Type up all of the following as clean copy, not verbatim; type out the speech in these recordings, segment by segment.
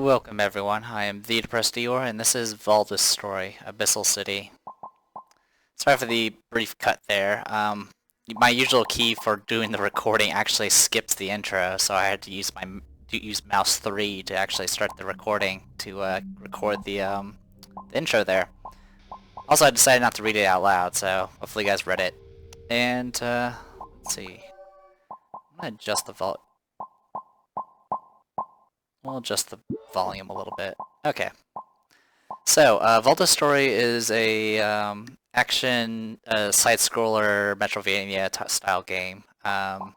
Welcome everyone, I am the Depressed Eeyore, and this is Valdis' story, Abyssal City. Sorry for the brief cut there. My usual key for doing the recording actually skips the intro, so I had to use mouse 3 to actually start the recording to record the intro there. Also, I decided not to read it out loud, so hopefully you guys read it. And let's see. I'm gonna adjust the We'll adjust the volume a little bit. Okay. So, Valdis Story is a action side-scroller Metroidvania style game. I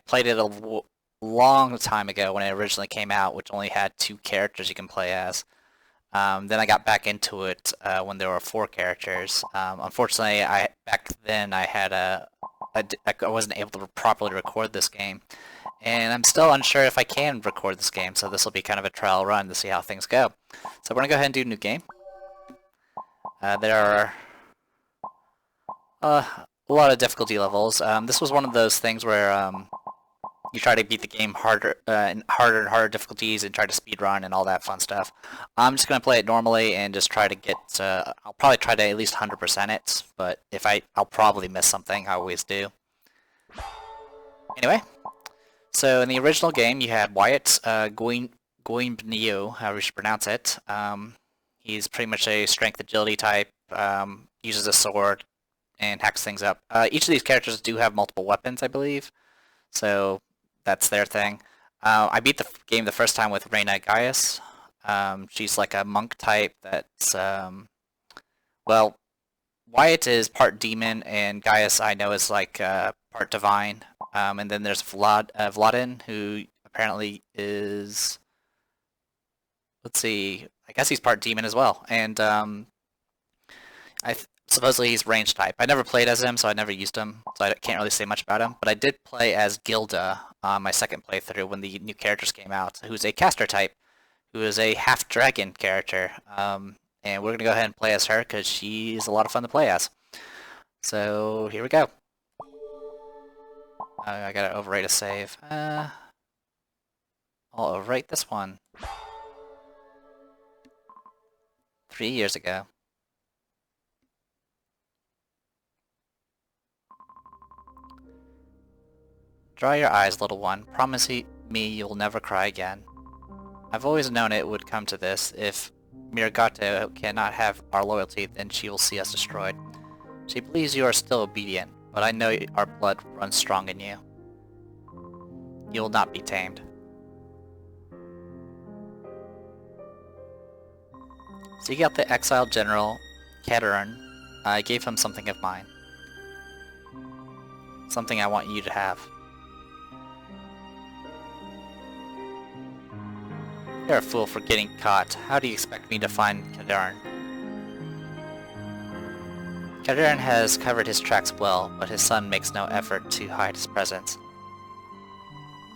played it a long time ago when it originally came out, which only had 2 characters you can play as. Then I got back into it when there were 4 characters. Unfortunately, back then I wasn't able to properly record this game. And I'm still unsure if I can record this game, so this will be kind of a trial run to see how things go. So we're going to go ahead and do new game. There are a lot of difficulty levels. This was one of those things where you try to beat the game harder and harder difficulties and try to speed run and all that fun stuff. I'm just going to play it normally and just try to get, I'll probably try to at least 100% it, but if I'll probably miss something, I always do. Anyway. So in the original game, you had Wyatt Goimbnio, however you should pronounce it. He's pretty much a strength agility type, uses a sword, and hacks things up. Each of these characters do have multiple weapons, I believe, so that's their thing. I beat the game the first time with Reina Gaius. She's like a monk type that's, well, Wyatt is part demon, and Gaius I know is like part divine. And then there's Vladin, who apparently is, let's see, I guess he's part demon as well. And supposedly he's range type. I never played as him, so I never used him, so I can't really say much about him. But I did play as Gilda on my second playthrough when the new characters came out, who's a caster type, who is a half-dragon character. And we're going to go ahead and play as her, because she's a lot of fun to play as. So, here we go. I gotta overwrite a save. I'll overwrite this one. 3 years ago. Dry your eyes, little one. Promise me you'll never cry again. I've always known it would come to this. If Miragato cannot have our loyalty, then she will see us destroyed. She believes you are still obedient, but I know our blood runs strong in you. You will not be tamed. Seek out the exiled general, Katerin. I gave him something of mine. Something I want you to have. You're a fool for getting caught. How do you expect me to find Katerin? Katerin has covered his tracks well, but his son makes no effort to hide his presence.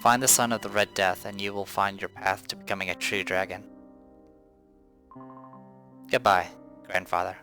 Find the son of the Red Death, and you will find your path to becoming a true dragon. Goodbye, grandfather.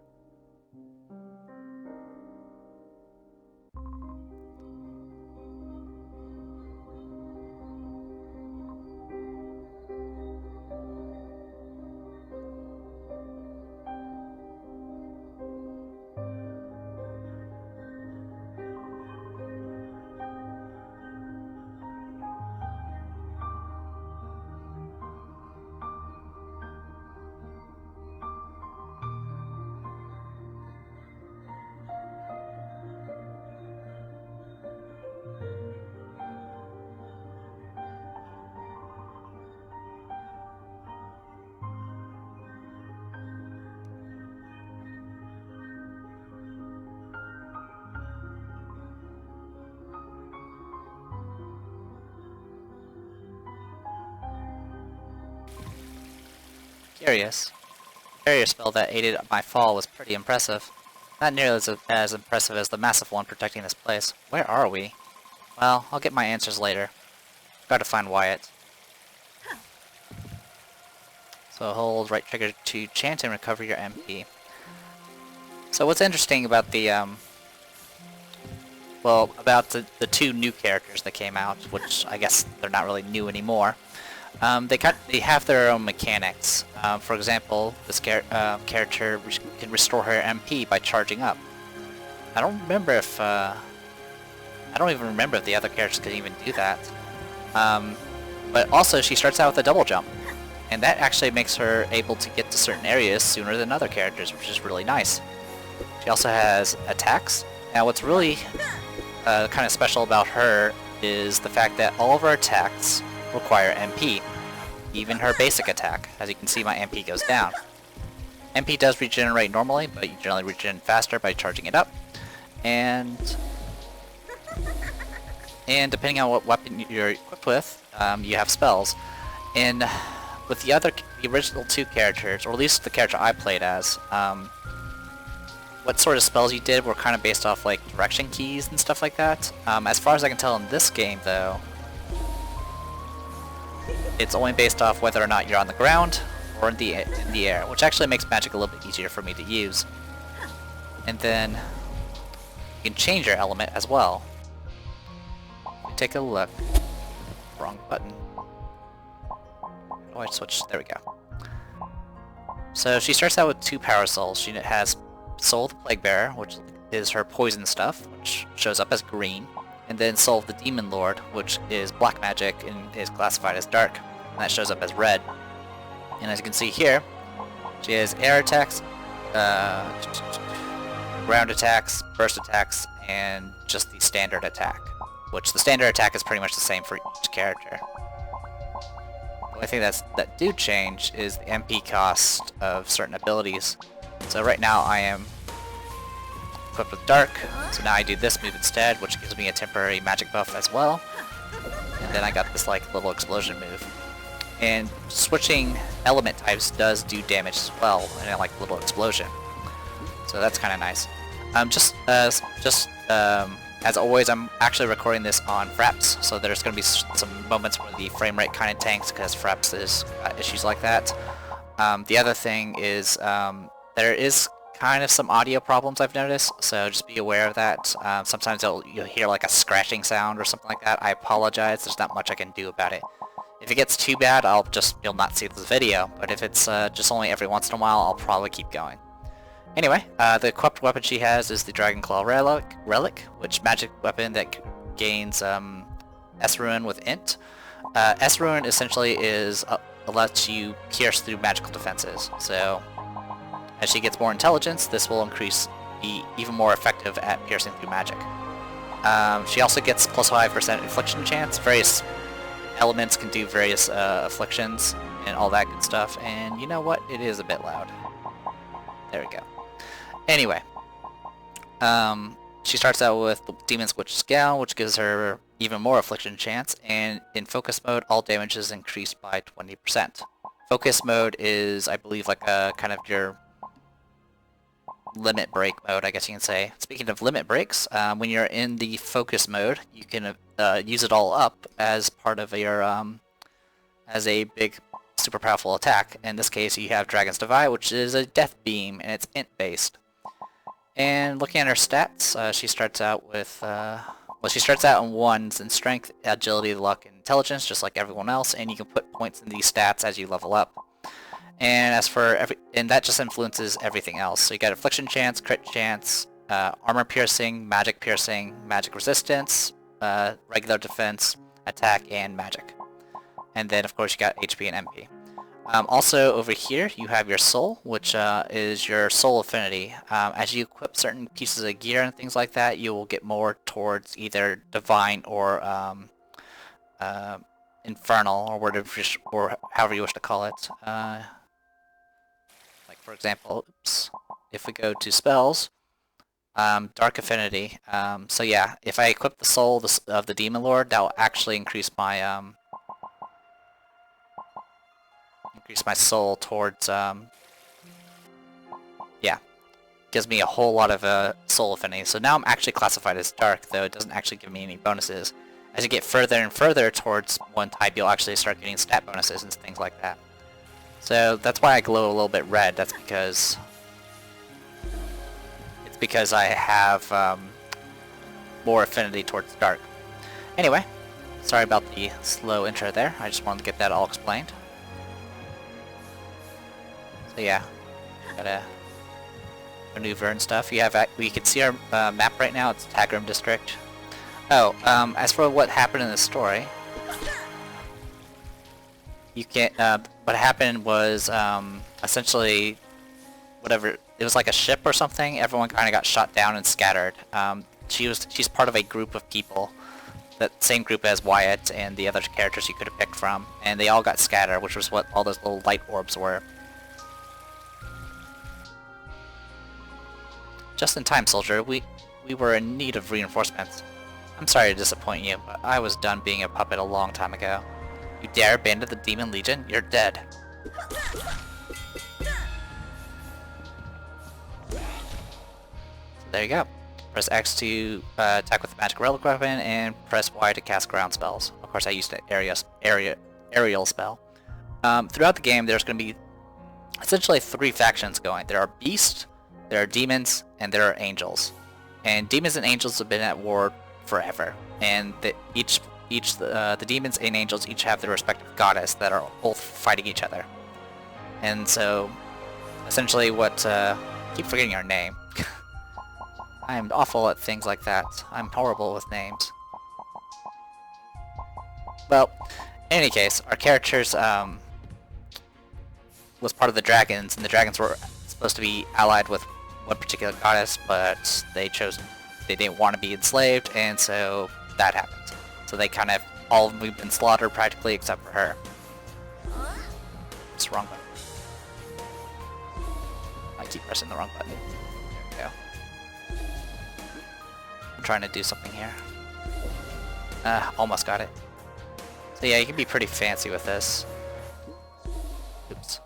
Curious. The barrier spell that aided my fall was pretty impressive. Not nearly as impressive as the massive one protecting this place. Where are we? Well, I'll get my answers later. Gotta find Wyatt. So hold right trigger to chant and recover your MP. So what's interesting about the well, about the 2 new characters that came out, which I guess they're not really new anymore. They have their own mechanics. For example, this character can restore her MP by charging up. I don't remember if I don't even remember if the other characters can even do that. But also, she starts out with a double jump, and that actually makes her able to get to certain areas sooner than other characters, which is really nice. She also has attacks. Now, what's really kind of special about her is the fact that all of her attacks require MP, even her basic attack. As you can see, my MP goes down. MP does regenerate normally, but you generally regen faster by charging it up. And depending on what weapon you're equipped with, you have spells. And with the original two characters, or at least the character I played as, what sort of spells you did were kind of based off like direction keys and stuff like that. As far as I can tell in this game, though, it's only based off whether or not you're on the ground or in the air, which actually makes magic a little bit easier for me to use. And then you can change your element as well. Take a look. Wrong button. Oh, I switched. There we go. So she starts out with 2 power souls. She has Soul of the Plague Bearer, which is her poison stuff, which shows up as green, and then Soul of the Demon Lord, which is black magic and is classified as dark, and that shows up as red. And as you can see here, she has air attacks, ground attacks, burst attacks, and just the standard attack, which the standard attack is pretty much the same for each character. The only thing that do change is the MP cost of certain abilities. So right now I am equipped with Dark, so now I do this move instead, which gives me a temporary magic buff as well. And then I got this like little explosion move. And switching element types does do damage as well, and I like the little explosion. So that's kind of nice. As always, I'm actually recording this on Fraps, so there's going to be some moments where the frame rate kind of tanks because Fraps has issues like that. The other thing is there is kind of some audio problems I've noticed, so just be aware of that. Sometimes you'll hear like a scratching sound or something like that. I apologize, there's not much I can do about it. If it gets too bad, you'll not see this video, but if it's just only every once in a while, I'll probably keep going. Anyway, the equipped weapon she has is the Dragon Claw Relic, which magic weapon that gains S-Ruin with Int. S-Ruin essentially lets you pierce through magical defenses, so as she gets more intelligence, this will be even more effective at piercing through magic. She also gets plus 5% infliction chance. Various elements can do various afflictions and all that good stuff, and you know what? It is a bit loud. There we go. Anyway, she starts out with the Demon's Witch's Gown, which gives her even more affliction chance, and in focus mode, all damage is increased by 20%. Focus mode is, I believe, like a kind of your limit break mode, I guess you can say. Speaking of limit breaks, when you're in the focus mode, you can use it all up as part of your as a big super powerful attack. In this case, you have Dragon's Divide, which is a death beam, and it's int based. And looking at her stats, she starts out with she starts out on 1s in strength, agility, luck, and intelligence, just like everyone else, and you can put points in these stats as you level up. And as for and that just influences everything else. So you got affliction chance, crit chance, armor piercing, magic resistance, regular defense, attack, and magic. And then of course you got HP and MP. Also over here you have your soul, which is your soul affinity. As you equip certain pieces of gear and things like that, you will get more towards either divine or infernal, or however you wish to call it. Like for example, if we go to spells, Dark Affinity. So yeah, if I equip the soul of the Demon Lord, that will actually increase my soul towards yeah, gives me a whole lot of soul affinity. So now I'm actually classified as dark, though it doesn't actually give me any bonuses. As you get further and further towards one type, you'll actually start getting stat bonuses and things like that. So that's why I glow a little bit red. That's because I have more affinity towards dark. Anyway, Sorry about the slow intro there. I just wanted to get that all explained. So yeah, gotta maneuver and stuff. We can see our map right now. It's Tagram District. Oh, as for what happened in the story, you can't. What happened was essentially whatever. It was like a ship or something. Everyone kind of got shot down and scattered. She's part of a group of people, that same group as Wyatt and the other characters you could have picked from, and they all got scattered, which was what all those little light orbs were. Just in time, soldier. We were in need of reinforcements. I'm sorry to disappoint you, but I was done being a puppet a long time ago. You dare abandon the Demon Legion? You're dead. So there you go. Press X to attack with the magic relic weapon, and press Y to cast ground spells. Of course, I used an aerial spell. Throughout the game, there's going to be essentially 3 factions going. There are beasts, there are demons, and there are angels. And demons and angels have been at war forever. And the demons and angels each have their respective goddess that are both fighting each other. And so, essentially what... keep forgetting her name. I am awful at things like that. I'm horrible with names. Well, in any case, our characters was part of the dragons, and the dragons were supposed to be allied with one particular goddess, but they didn't want to be enslaved, and so that happened. So they kind of all of them have been slaughtered practically except for her. It's the wrong button. I keep pressing the wrong button. There we go. I'm trying to do something here. Almost got it. So yeah, you can be pretty fancy with this. Oops.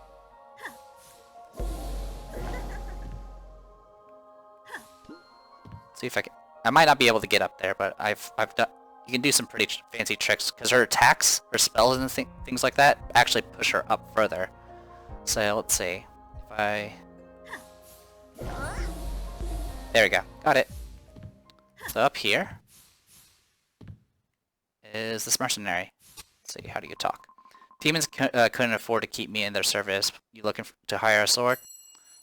See if I can. I might not be able to get up there, but I've done. You can do some pretty fancy tricks because her attacks, her spells, and things like that actually push her up further. So let's see if I. There we go. Got it. So up here is this mercenary. Let's see, how do you talk? Demons couldn't afford to keep me in their service. You looking to hire a sword?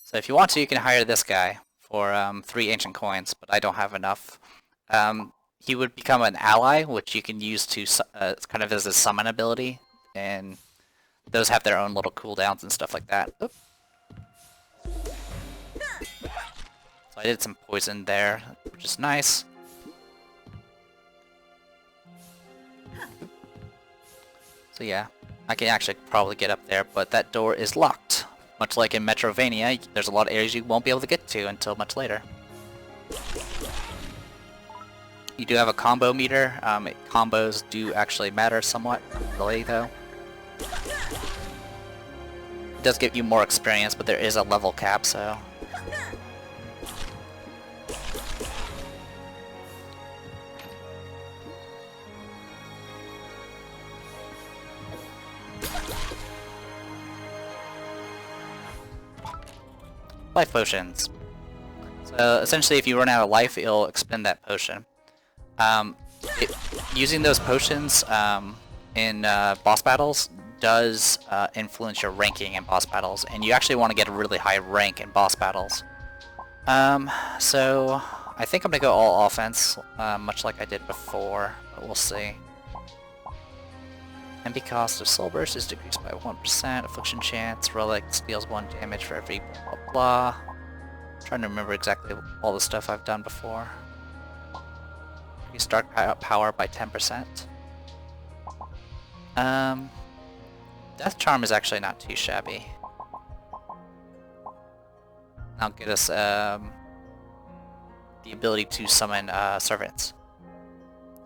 So if you want to, you can hire this guy for 3 ancient coins, but I don't have enough. He would become an ally, which you can use to kind of as a summon ability, and those have their own little cooldowns and stuff like that. Oop. So I did some poison there, which is nice. So yeah, I can actually probably get up there, but that door is locked. Much like in Metrovania, there's a lot of areas you won't be able to get to until much later. You do have a combo meter. Combos do actually matter somewhat, really though. It does give you more experience, but there is a level cap, so... Life potions. So essentially, if you run out of life, it'll expend that potion. Using those potions in boss battles does influence your ranking in boss battles, and you actually want to get a really high rank in boss battles. So I think I'm gonna go all offense, much like I did before, but we'll see. MP cost of Soul Burst is decreased by 1%, Affliction Chance, Relic deals 1 damage for every blah blah blah. I'm trying to remember exactly all the stuff I've done before. Increase Dark Power by 10%. Death Charm is actually not too shabby. That'll get us the ability to summon servants.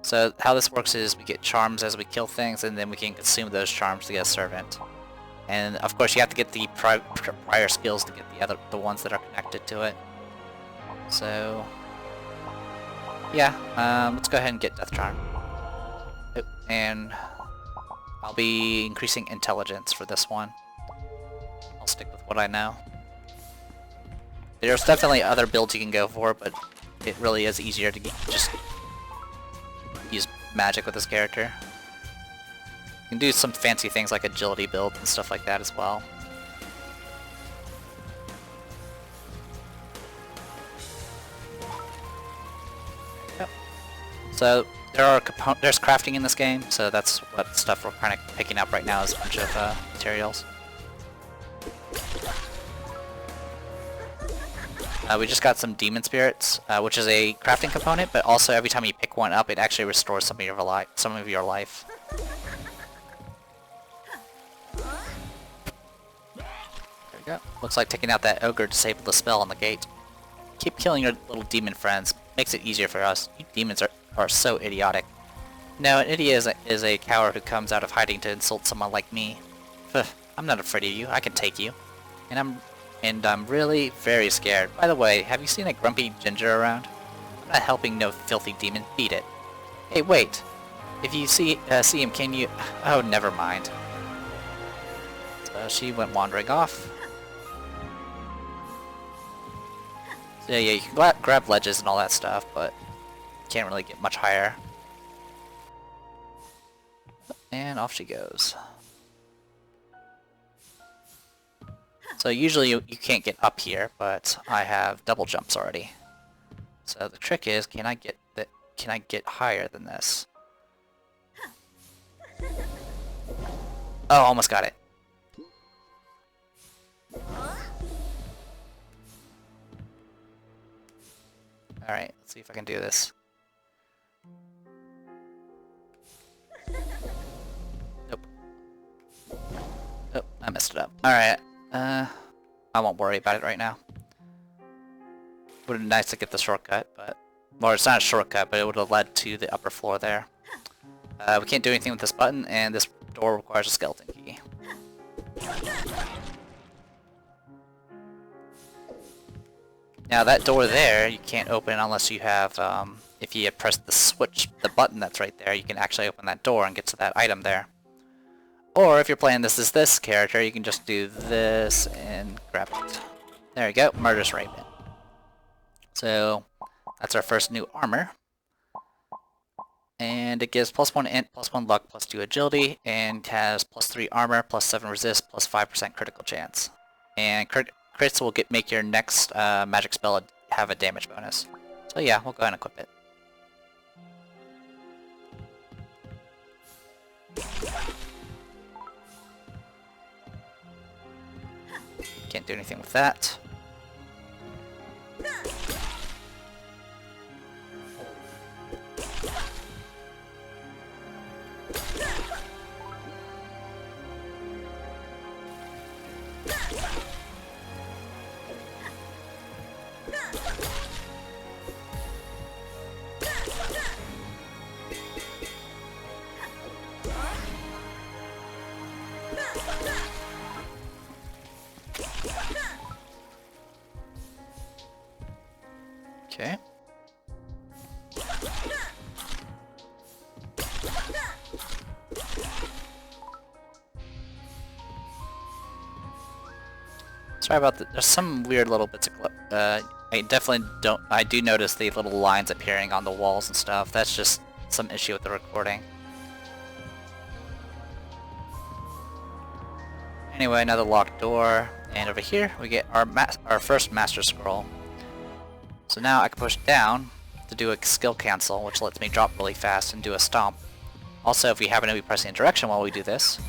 So how this works is we get charms as we kill things, and then we can consume those charms to get a servant. And of course you have to get the prior skills to get the ones that are connected to it. So yeah, let's go ahead and get Death Charm. Oh, and I'll be increasing intelligence for this one. I'll stick with what I know. There's definitely other builds you can go for, but it really is easier to just use magic with this character. You can do some fancy things like agility builds and stuff like that as well. Yep. So there's crafting in this game, so that's what stuff we're kind of picking up right now is a bunch of materials. We just got some demon spirits, which is a crafting component, but also every time you pick one up, it actually restores some of your life. There we go. Looks like taking out that ogre disabled the spell on the gate. Keep killing your little demon friends. Makes it easier for us. You demons are so idiotic. No, an idiot is a coward who comes out of hiding to insult someone like me. I'm not afraid of you. I can take you. And I'm really very scared. By the way, have you seen a grumpy ginger around? I'm not helping no filthy demon. Beat it. Hey, wait. If you see him, can you... Oh, never mind. So she went wandering off. So yeah, you can grab ledges and all that stuff, but you can't really get much higher. And off she goes. So usually you can't get up here, but I have double jumps already. So the trick is, can I get higher than this? Oh, almost got it. Alright, let's see if I can do this. Nope. Oh, I messed it up. Alright. I won't worry about it right now. Would have been nice to get the shortcut, but... Well, it's not a shortcut, but it would have led to the upper floor there. We can't do anything with this button, and this door requires a skeleton key. Now that door there, you can't open unless you have, if you press the button that's right there, you can actually open that door and get to that item there. Or if you're playing this character, you can just do this and grab it. There you go, Murderous Raven. So that's our first new armor. And it gives +1 int, +1 luck, +2 agility, and has +3 armor, +7 resist, +5% critical chance. And crits will make your next magic spell have a damage bonus. So yeah, we'll go ahead and equip it. Can't do anything with that. Okay. Sorry about that. There's some weird little bits of I do notice the little lines appearing on the walls and stuff. That's just some issue with the recording. Anyway, another locked door, and over here we get our first Master Scroll. So now I can push down to do a skill cancel, which lets me drop really fast and do a stomp. Also, if we happen to be pressing a direction while we do this,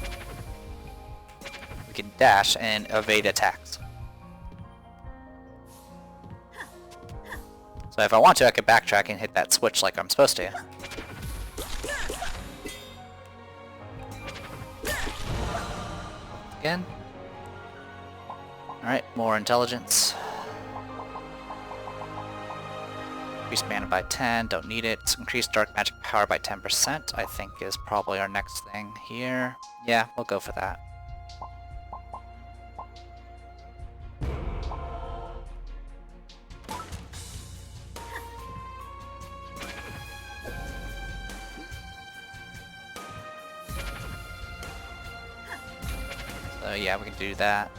we can dash and evade attacks. So if I want to, I could backtrack and hit that switch like I'm supposed to. Again. Alright, more intelligence. Increase mana by 10, don't need it. Increase dark magic power by 10%, I think is probably our next thing here. Yeah, we'll go for that. So yeah, we can do that.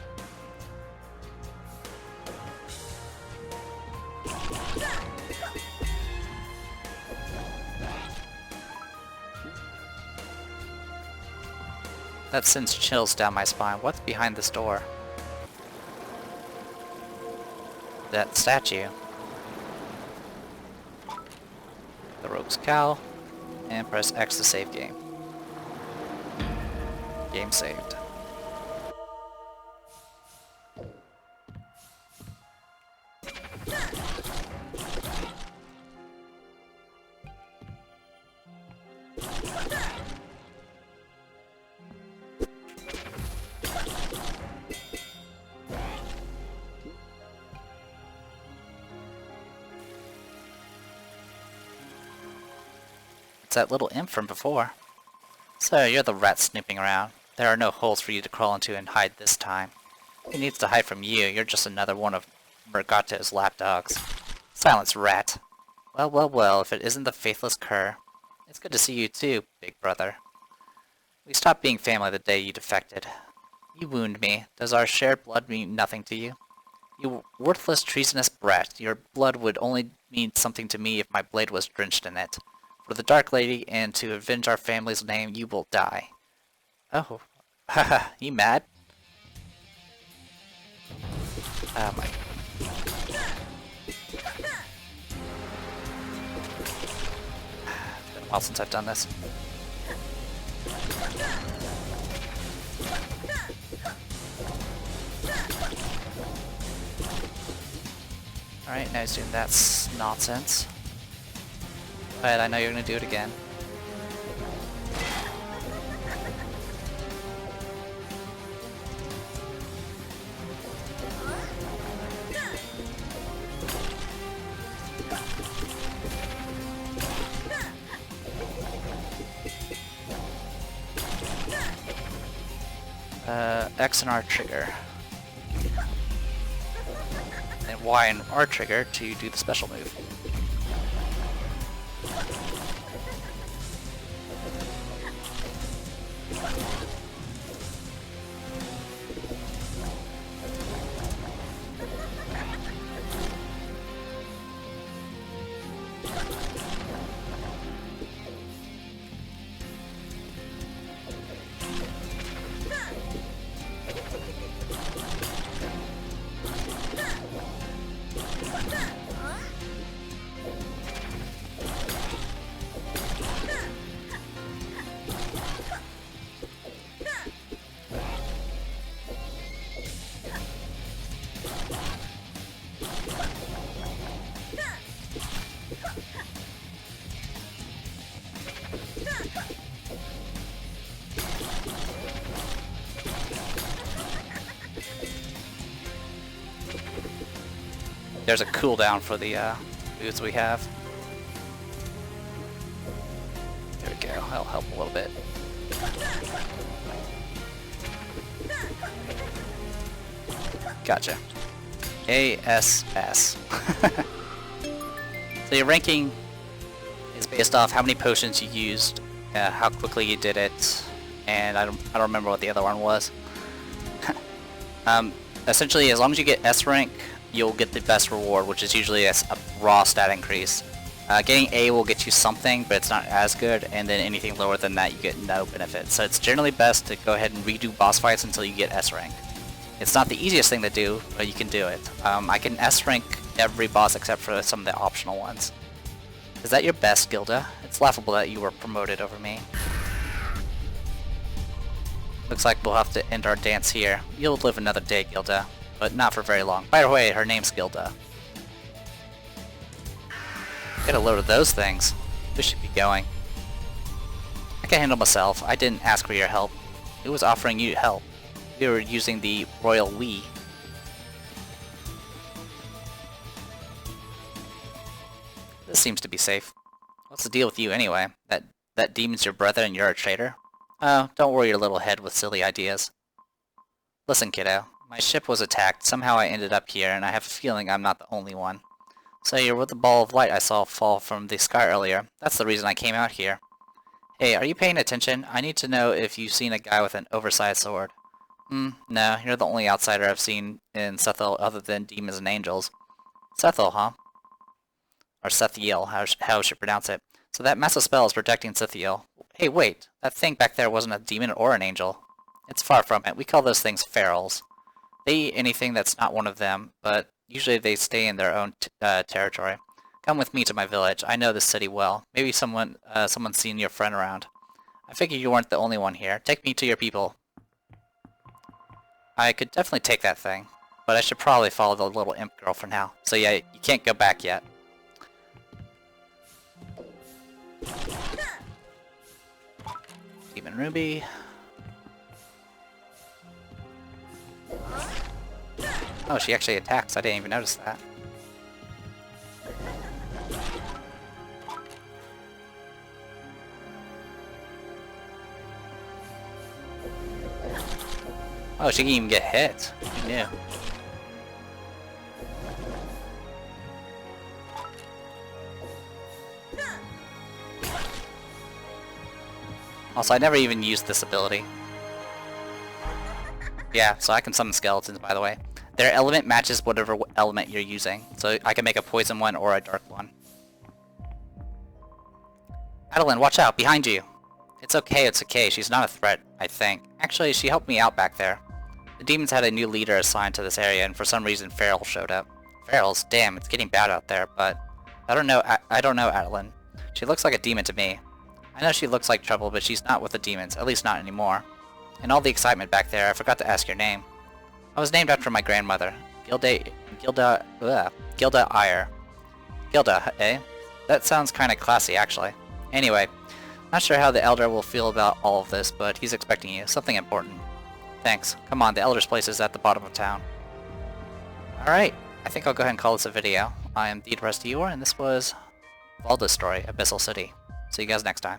That sends chills down my spine. What's behind this door? That statue. The rogue's cowl. And press X to save game. Game saved. It's that little imp from before. So, you're the rat snooping around. There are no holes for you to crawl into and hide this time. Who needs to hide from you? You're just another one of Murgato's lapdogs. Silence, rat. Well, well, well, if it isn't the faithless cur. It's good to see you too, big brother. We stopped being family the day you defected. You wound me. Does our shared blood mean nothing to you? You worthless, treasonous brat. Your blood would only mean something to me if my blade was drenched in it. For the Dark Lady, and to avenge our family's name, you will die. Oh. Haha, you mad? Oh my... It's been a while since I've done this. Alright, now he's doing that nonsense. But I know you're gonna do it again. X and R trigger. And Y and R trigger to do the special move. There's a cooldown for the boots we have. There we go, that'll help a little bit. Gotcha. ASS. So your ranking is based off how many potions you used, how quickly you did it, and I don't remember what the other one was. Essentially, as long as you get S rank, you'll get the best reward, which is usually a raw stat increase. Getting A will get you something, but it's not as good, and then anything lower than that you get no benefit. So it's generally best to go ahead and redo boss fights until you get S rank. It's not the easiest thing to do, but you can do it. I can S rank every boss except for some of the optional ones. Is that your best, Gilda? It's laughable that you were promoted over me. Looks like we'll have to end our dance here. You'll live another day, Gilda. But not for very long. By the way, her name's Gilda. Get a load of those things. We should be going. I can handle myself. I didn't ask for your help. Who was offering you help? We were using the royal we. This seems to be safe. What's the deal with you anyway? That demon's your brother and you're a traitor? Oh, don't worry your little head with silly ideas. Listen, kiddo. My ship was attacked. Somehow I ended up here, and I have a feeling I'm not the only one. So you're with the ball of light I saw fall from the sky earlier. That's the reason I came out here. Hey, are you paying attention? I need to know if you've seen a guy with an oversized sword. No, you're the only outsider I've seen in Sethel other than demons and angels. Sethel, huh? Or Sethiel, how should pronounce it. So that massive spell is protecting Sethiel. Hey, wait, that thing back there wasn't a demon or an angel. It's far from it. We call those things ferals. They eat anything that's not one of them, but usually they stay in their own territory. Come with me to my village. I know this city well. Maybe someone's seen your friend around. I figured you weren't the only one here. Take me to your people. I could definitely take that thing, but I should probably follow the little imp girl for now. So yeah, you can't go back yet. Demon Ruby. Oh, she actually attacks. I didn't even notice that. Oh, she can even get hit. Who knew? Also, I never even used this ability. Yeah, so I can summon skeletons, by the way. Their element matches whatever element you're using, so I can make a poison one or a dark one. Adeline, watch out! Behind you! It's okay, she's not a threat, I think. Actually, she helped me out back there. The demons had a new leader assigned to this area, and for some reason Feral showed up. Ferals? Damn, it's getting bad out there, but... I don't know Adeline. She looks like a demon to me. I know she looks like trouble, but she's not with the demons, at least not anymore. In all the excitement back there, I forgot to ask your name. I was named after my grandmother, Gilda Eyre. Gilda, eh? That sounds kinda classy, actually. Anyway, not sure how the Elder will feel about all of this, but he's expecting you. Something important. Thanks. Come on, the Elder's place is at the bottom of town. Alright, I think I'll go ahead and call this a video. I am the Depressed Eeyore, and this was Valdis' story, Abyssal City. See you guys next time.